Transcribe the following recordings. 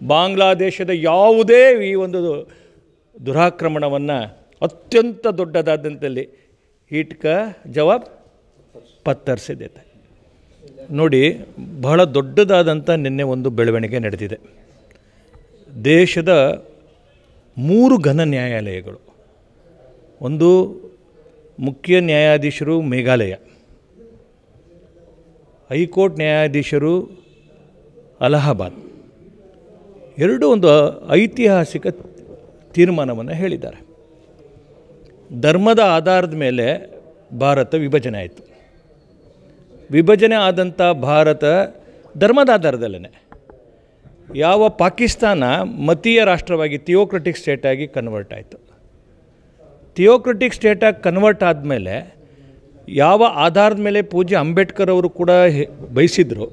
ಬಾಂಗ್ಲಾದೇಶದ ಯಾವುದೇ ಈ ಒಂದು ದುರಾಕ್ರಮಣವನ್ನು ಅತ್ಯಂತ ದೊಡ್ಡದಾದಂಥಲ್ಲಿ ಈಟ್ ಕಾ ಜವಾಬ್ ಪತ್ತರ್ ಸೆ ದೇತಾ. ನೋಡಿ, ಬಹಳ ದೊಡ್ಡದಾದಂಥ ನಿನ್ನೆ ಒಂದು ಬೆಳವಣಿಗೆ ನಡೆದಿದೆ. ದೇಶದ 3 ಘನ ನ್ಯಾಯಾಲಯಗಳು, ಒಂದು ಮುಖ್ಯ ನ್ಯಾಯಾಧೀಶರು ಮೇಘಾಲಯ, ಹೈಕೋರ್ಟ್ ನ್ಯಾಯಾಧೀಶರು ಅಲಹಾಬಾದ್, ಎರಡೂ ಒಂದು ಐತಿಹಾಸಿಕ ತೀರ್ಮಾನವನ್ನು ಹೇಳಿದ್ದಾರೆ. ಧರ್ಮದ ಆಧಾರದ ಮೇಲೆ ಭಾರತ ವಿಭಜನೆ ಆಯಿತು. ವಿಭಜನೆ ಆದಂಥ ಭಾರತ ಧರ್ಮದ ಆಧಾರದಲ್ಲೇ, ಯಾವ ಪಾಕಿಸ್ತಾನ ಮತೀಯ ರಾಷ್ಟ್ರವಾಗಿ ಥಿಯೋಕ್ರಟಿಕ್ ಸ್ಟೇಟಾಗಿ ಕನ್ವರ್ಟ್ ಆಯಿತು. ಥಿಯೋಕ್ರಟಿಕ್ ಸ್ಟೇಟಾಗಿ ಕನ್ವರ್ಟ್ ಆದಮೇಲೆ ಯಾವ ಆಧಾರದ ಮೇಲೆ ಪೂಜ್ಯ ಅಂಬೇಡ್ಕರ್ ಅವರು ಕೂಡ ಬಯಸಿದ್ರು,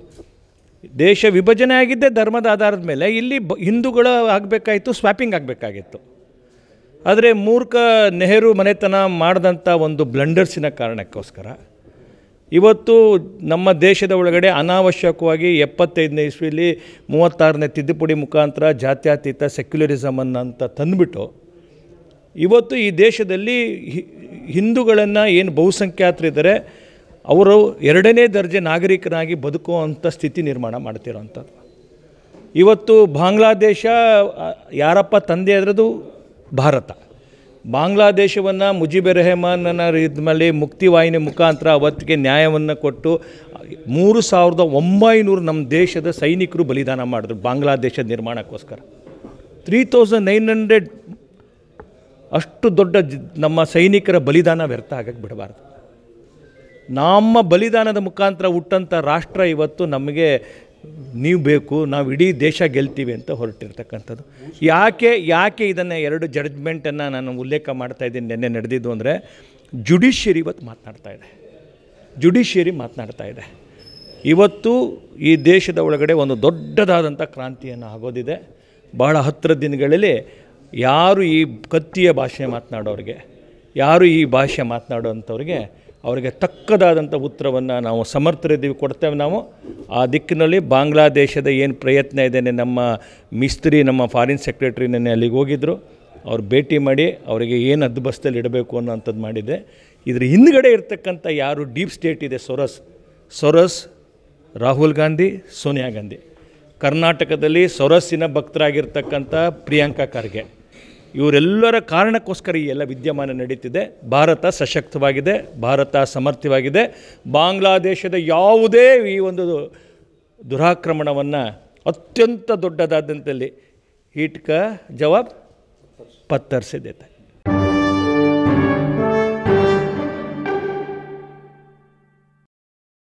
ದೇಶ ವಿಭಜನೆ ಆಗಿದ್ದೇ ಧರ್ಮದ ಆಧಾರದ ಮೇಲೆ, ಇಲ್ಲಿ ಹಿಂದೂಗಳು ಆಗಬೇಕಾಯಿತು, ಸ್ವ್ಯಾಪಿಂಗ್ ಆಗಬೇಕಾಗಿತ್ತು. ಆದರೆ ಮೂರ್ಖ ನೆಹರು ಮನೆತನ ಮಾಡಿದಂಥ ಒಂದು ಬ್ಲಂಡರ್ಸಿನ ಕಾರಣಕ್ಕೋಸ್ಕರ ಇವತ್ತು ನಮ್ಮ ದೇಶದ ಒಳಗಡೆ ಅನಾವಶ್ಯಕವಾಗಿ 75ನೇ ಇಸ್ವಿಲಿ 36ನೇ ತಿದ್ದುಪಡಿ ಮುಖಾಂತರ ಜಾತ್ಯತೀತ ಸೆಕ್ಯುಲರಿಸಮನ್ನು ಅಂತ ತಂದುಬಿಟ್ಟು ಇವತ್ತು ಈ ದೇಶದಲ್ಲಿ ಹಿಂದೂಗಳನ್ನು ಏನು ಬಹುಸಂಖ್ಯಾತರಿದ್ದಾರೆ ಅವರು 2ನೇ ದರ್ಜೆ ನಾಗರಿಕರಾಗಿ ಬದುಕುವಂಥ ಸ್ಥಿತಿ ನಿರ್ಮಾಣ ಮಾಡ್ತಿರೋವಂಥದ್ದು. ಇವತ್ತು ಬಾಂಗ್ಲಾದೇಶ ಯಾರಪ್ಪ ತಂದೆ ಅದರದು ಭಾರತ. ಬಾಂಗ್ಲಾದೇಶವನ್ನು ಮುಜಿಬುರ್ ರೆಹಮಾನನ ಇದ್ಮೇಲೆ ಮುಕ್ತಿವಾಹಿನಿ ಮುಖಾಂತರ ಅವತ್ತಿಗೆ ನ್ಯಾಯವನ್ನು ಕೊಟ್ಟು 3900 ನಮ್ಮ ದೇಶದ ಸೈನಿಕರು ಬಲಿದಾನ ಮಾಡಿದ್ರು ಬಾಂಗ್ಲಾದೇಶ ನಿರ್ಮಾಣಕ್ಕೋಸ್ಕರ. 3900 ಅಷ್ಟು ದೊಡ್ಡ ನಮ್ಮ ಸೈನಿಕರ ಬಲಿದಾನ ವ್ಯರ್ಥ ಆಗಕ್ಕೆ ಬಿಡಬಾರ್ದು. ನಮ್ಮ ಬಲಿದಾನದ ಮುಖಾಂತರ ಹುಟ್ಟಂಥ ರಾಷ್ಟ್ರ ಇವತ್ತು ನಮಗೆ ನೀವು ಬೇಕು, ನಾವು ಇಡೀ ದೇಶ ಗೆಲ್ತೀವಿ ಅಂತ ಹೊರಟಿರ್ತಕ್ಕಂಥದ್ದು. ಯಾಕೆ ಇದನ್ನು 2 ಜಡ್ಜ್ಮೆಂಟನ್ನು ನಾನು ಉಲ್ಲೇಖ ಮಾಡ್ತಾಯಿದ್ದೀನಿ ನಿನ್ನೆ ನಡೆದಿದ್ದು ಅಂದರೆ, ಜುಡಿಷಿಯರಿ ಇವತ್ತು ಮಾತನಾಡ್ತಾ ಇದೆ. ಇವತ್ತು ಈ ದೇಶದ ಒಳಗಡೆ ಒಂದು ದೊಡ್ಡದಾದಂಥ ಕ್ರಾಂತಿಯನ್ನು ಆಗೋದಿದೆ. ಬಹಳ ಹತ್ತಿರ ದಿನಗಳಲ್ಲಿ ಯಾರು ಈ ಕತ್ತಿಯ ಭಾಷೆ ಮಾತನಾಡೋರಿಗೆ, ಯಾರು ಈ ಭಾಷೆ ಮಾತನಾಡೋವಂಥವ್ರಿಗೆ ಅವರಿಗೆ ತಕ್ಕದಾದಂಥ ಉತ್ತರವನ್ನು ನಾವು ಸಮರ್ಥರಿದ್ದೀವಿ, ಕೊಡ್ತೇವೆ ನಾವು. ಆ ದಿಕ್ಕಿನಲ್ಲಿ ಬಾಂಗ್ಲಾದೇಶದ ಏನು ಪ್ರಯತ್ನ ಇದೆ, ನಮ್ಮ ಮಿಸ್ತ್ರಿ ನಮ್ಮ ಫಾರಿನ್ ಸೆಕ್ರೆಟ್ರಿ ನೆನ್ನೆ ಅಲ್ಲಿಗೆ ಹೋಗಿದ್ದರು. ಅವ್ರು ಭೇಟಿ ಮಾಡಿ ಅವರಿಗೆ ಏನು ಹದ್ದುಬಸ್ತಲ್ಲಿ ಇಡಬೇಕು ಅನ್ನೋಂಥದ್ದು ಮಾಡಿದೆ. ಇದ್ರ ಹಿಂದುಗಡೆ ಇರ್ತಕ್ಕಂಥ ಯಾರು ಡೀಪ್ ಸ್ಟೇಟ್ ಇದೆ, ಸೊರಸ್, ರಾಹುಲ್ ಗಾಂಧಿ, ಸೋನಿಯಾ ಗಾಂಧಿ. ಕರ್ನಾಟಕದಲ್ಲಿ ಸೊರಸ್ಸಿನ ಭಕ್ತರಾಗಿರ್ತಕ್ಕಂಥ ಪ್ರಿಯಾಂಕಾ ಖರ್ಗೆ, ಇವರೆಲ್ಲರ ಕಾರಣಕ್ಕೋಸ್ಕರ ಈ ಎಲ್ಲ ವಿದ್ಯಮಾನ ನಡೀತಿದೆ. ಭಾರತ ಸಶಕ್ತವಾಗಿದೆ, ಭಾರತ ಸಮರ್ಥವಾಗಿದೆ. ಬಾಂಗ್ಲಾದೇಶದ ಯಾವುದೇ ಈ ಒಂದು ದುರಾಕ್ರಮಣವನ್ನು ಅತ್ಯಂತ ದೊಡ್ಡದಾದಂಥಲ್ಲಿ ಈಟ್ ಕಾ ಜವಾಬ್ ಪತ್ತರ್ ಸೆ ದೇತಾ.